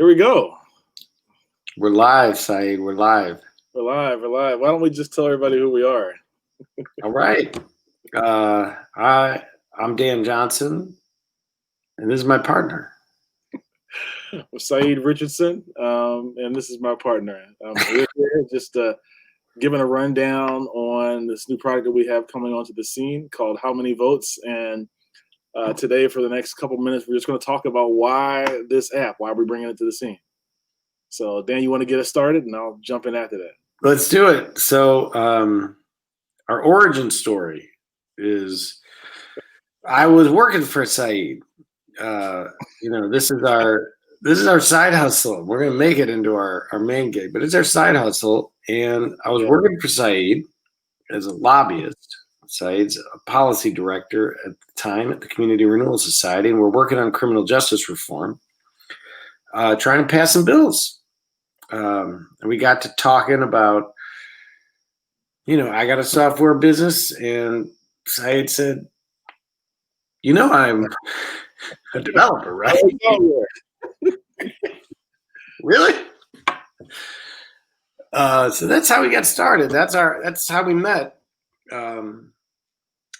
Here we go. We're live, Saeed. We're live. We're live. We're live. Why don't we just tell everybody who we are? All right. I'm Dan Johnson, and this is my partner. We're Saeed Richardson, and this is my partner. We're here just giving a rundown on this new product that we have coming onto the scene called HowManyVotes. And today, for the next couple minutes, we're just going to talk about why this app, why we're bringing it to the scene. So, Dan, you want to get us started, and I'll jump in after that. Let's do it. So, our origin story is I was working for Saeed. This is our side hustle. We're going to make it into our main gig, but it's our side hustle. And I was working for Saeed as a lobbyist. Saeed's a policy director at the time at the Community Renewal Society, and we're working on criminal justice reform, trying to pass some bills. And we got to talking about, I got a software business, and Saeed said, I'm a developer, right? Really? So that's how we got started. That's how we met.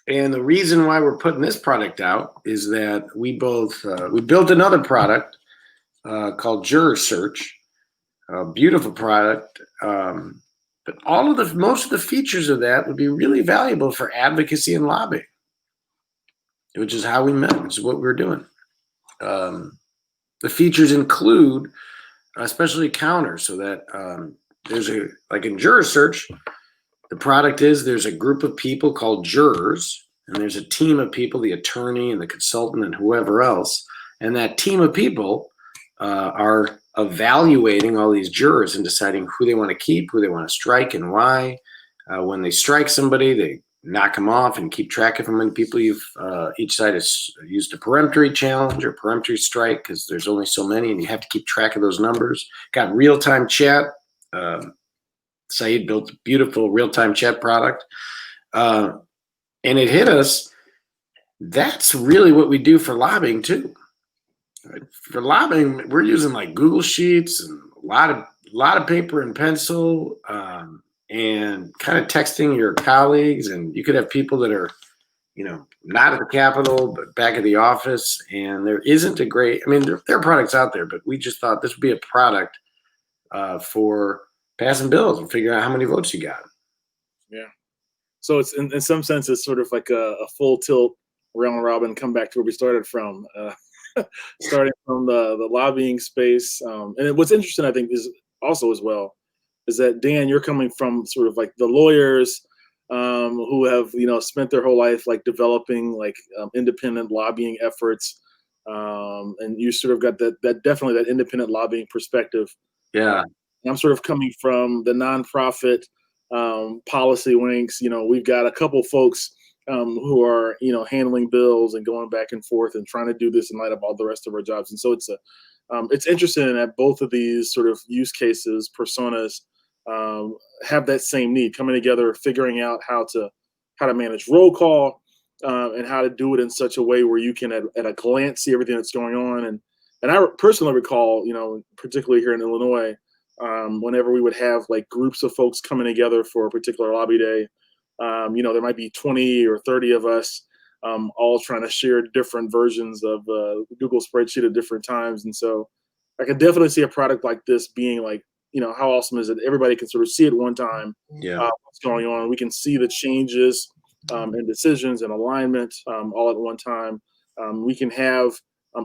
And the reason why we're putting this product out is that we built another product called Juror Search, a beautiful product. But most of the features of that would be really valuable for advocacy and lobbying, which is how we met, which is what we're doing. The features include especially counters, so that like in Juror Search, the product is there's a group of people called jurors, and there's a team of people, the attorney and the consultant and whoever else, and that team of people are evaluating all these jurors and deciding who they want to keep, who they want to strike, and why. When they strike somebody, they knock them off and keep track of how many people each side has used a peremptory challenge or peremptory strike, because there's only so many and you have to keep track of those numbers. Got real-time chat. Saeed built a beautiful real-time chat product. And it hit us. That's really what we do for lobbying too. Right? For lobbying, we're using like Google Sheets and a lot of paper and pencil, and kind of texting your colleagues. And you could have people that are, not at the Capitol, but back at the office. And there isn't there are products out there, but we just thought this would be a product for passing bills and figuring out how many votes you got. Yeah. So it's in some sense, it's sort of like a full tilt round robin, come back to where we started from, starting from the lobbying space. And what's interesting, I think, is also as well, is that, Dan, you're coming from sort of like the lawyers who have, spent their whole life like developing like independent lobbying efforts. And you sort of got that definitely that independent lobbying perspective. Yeah. I'm sort of coming from the nonprofit policy wings. We've got a couple folks who are, handling bills and going back and forth and trying to do this in light of all the rest of our jobs. And so it's interesting that both of these sort of use cases, personas, have that same need, coming together, figuring out how to manage roll call and how to do it in such a way where you can at a glance see everything that's going on. And I personally recall, particularly here in Illinois, whenever we would have like groups of folks coming together for a particular lobby day, there might be 20 or 30 of us all trying to share different versions of Google spreadsheet at different times. And so I could definitely see a product like this being like, how awesome is it? Everybody can sort of see at one time what's going on. We can see the changes and decisions and alignment all at one time. We can have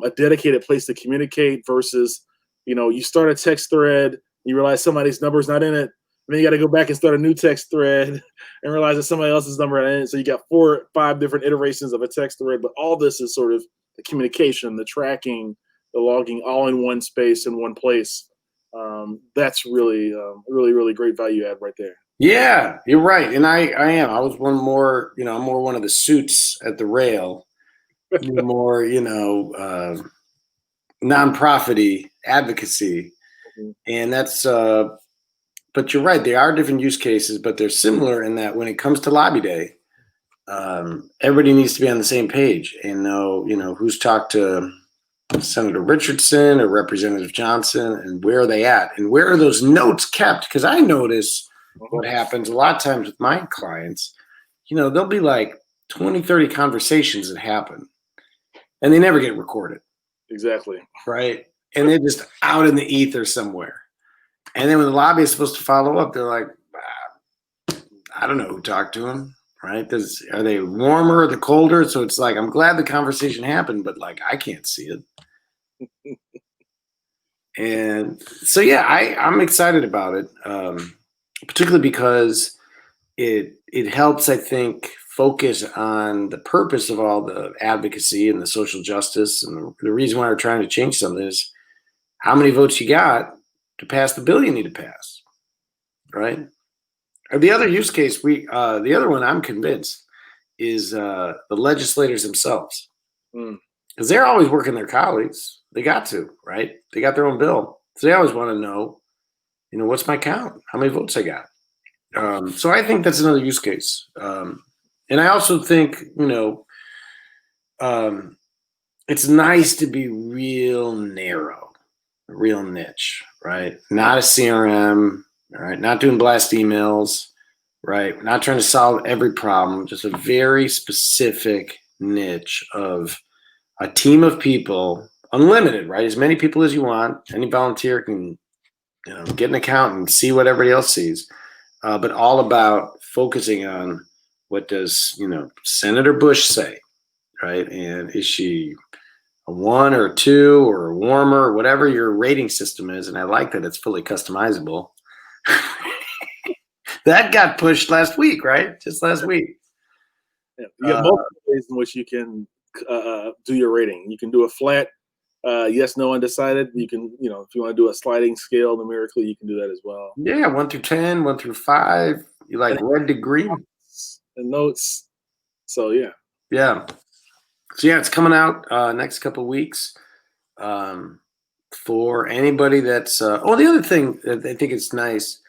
a dedicated place to communicate versus, you start a text thread, you realize somebody's number is not in it, and then you got to go back and start a new text thread and realize that somebody else's number is in it. So you got 4 or 5 different iterations of a text thread, but all this is sort of the communication, the tracking, the logging, all in one space in one place. That's really, really great value add right there. Yeah, you're right. And I am. I was I'm more one of the suits at the rail, more, nonprofit-y advocacy. Mm-hmm. And that's, but you're right. They are different use cases, but they're similar in that when it comes to lobby day, everybody needs to be on the same page and know, who's talked to Senator Richardson or Representative Johnson, and where are they at? And where are those notes kept? Because I notice what happens a lot of times with my clients, there'll be like 20, 30 conversations that happen and they never get recorded. Exactly. Right. And they're just out in the ether somewhere. And then when the lobby is supposed to follow up, they're like, I don't know who talked to him. Right. Are they warmer or the colder? So it's like, I'm glad the conversation happened, but like, I can't see it. And so, yeah, I'm excited about it, particularly because it helps, I think, focus on the purpose of all the advocacy and the social justice. And the reason why we're trying to change something is how many votes you got to pass the bill you need to pass, right? Or the other use case, the other one I'm convinced is the legislators themselves. Because they're always working their colleagues. They got to, right? They got their own bill. So they always want to know, what's my count? How many votes I got? So I think that's another use case. And I also think, it's nice to be real narrow, real niche, right? Not a CRM, right? Not doing blast emails, right? Not trying to solve every problem, just a very specific niche of a team of people, unlimited, right? As many people as you want. Any volunteer can, get an account and see what everybody else sees. But all about focusing on what does, Senator Bush say, right? And is she a 1 or a 2 or a warmer, whatever your rating system is? And I like that it's fully customizable. That got pushed last week, right? Just last week. Yeah. You have multiple ways in which you can do your rating. You can do a flat yes, no, undecided. You can, if you want to do a sliding scale numerically, you can do that as well. Yeah, 1 through 10, 1 through 5. You like red to green. And notes. So yeah. Yeah. So yeah, it's coming out next couple of weeks. For anybody that's the other thing that I think is nice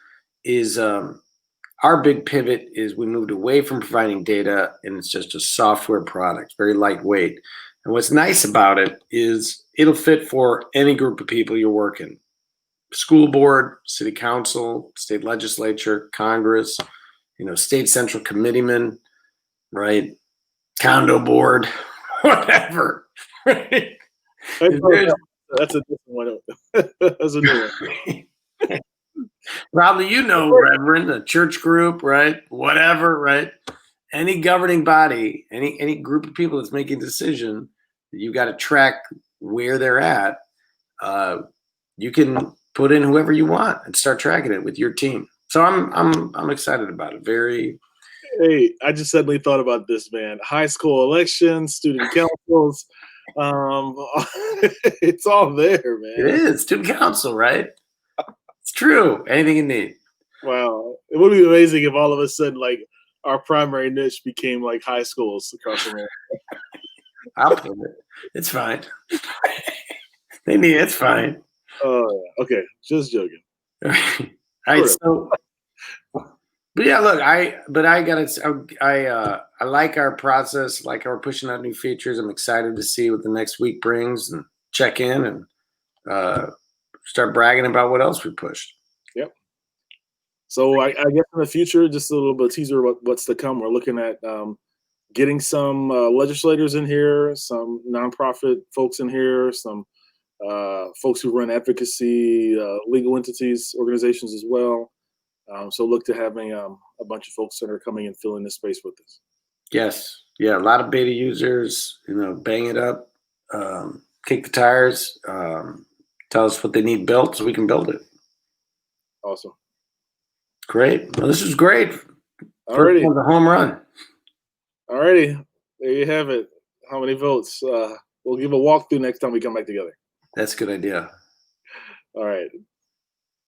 is our big pivot is we moved away from providing data, and it's just a software product, very lightweight. And what's nice about it is it'll fit for any group of people you're working. School board, city council, state legislature, Congress, state central committeeman, right? Condo board, whatever. Right? That's a different one. That's a new one. Probably Reverend, a church group, right? Whatever, right? Any governing body, any group of people that's making a decision, you got to track where they're at. You can put in whoever you want and start tracking it with your team. So I'm excited about it. Hey, I just suddenly thought about this, man. High school elections, student councils. It's all there, man. It is student council, right? It's true. Anything you need. Wow. It would be amazing if all of a sudden, like, our primary niche became like high schools across the world. I'll put it. It's fine. They need it. It's fine. Oh, okay. Just joking. All right. So, but yeah, look, I like our process, like how we're pushing out new features. I'm excited to see what the next week brings and check in and start bragging about what else we pushed. Yep. So I guess in the future, just a little bit of teaser about what's to come. We're looking at getting some legislators in here, some nonprofit folks in here, some folks who run advocacy, legal entities, organizations as well. So look to having a bunch of folks that are coming and filling this space with us. Yes. Yeah. A lot of beta users, bang it up, kick the tires, tell us what they need built so we can build it. Awesome. Great. Well, this was great. Alrighty. The home run. Alrighty. There you have it. How many votes? We'll give a walkthrough next time we come back together. That's a good idea. All right.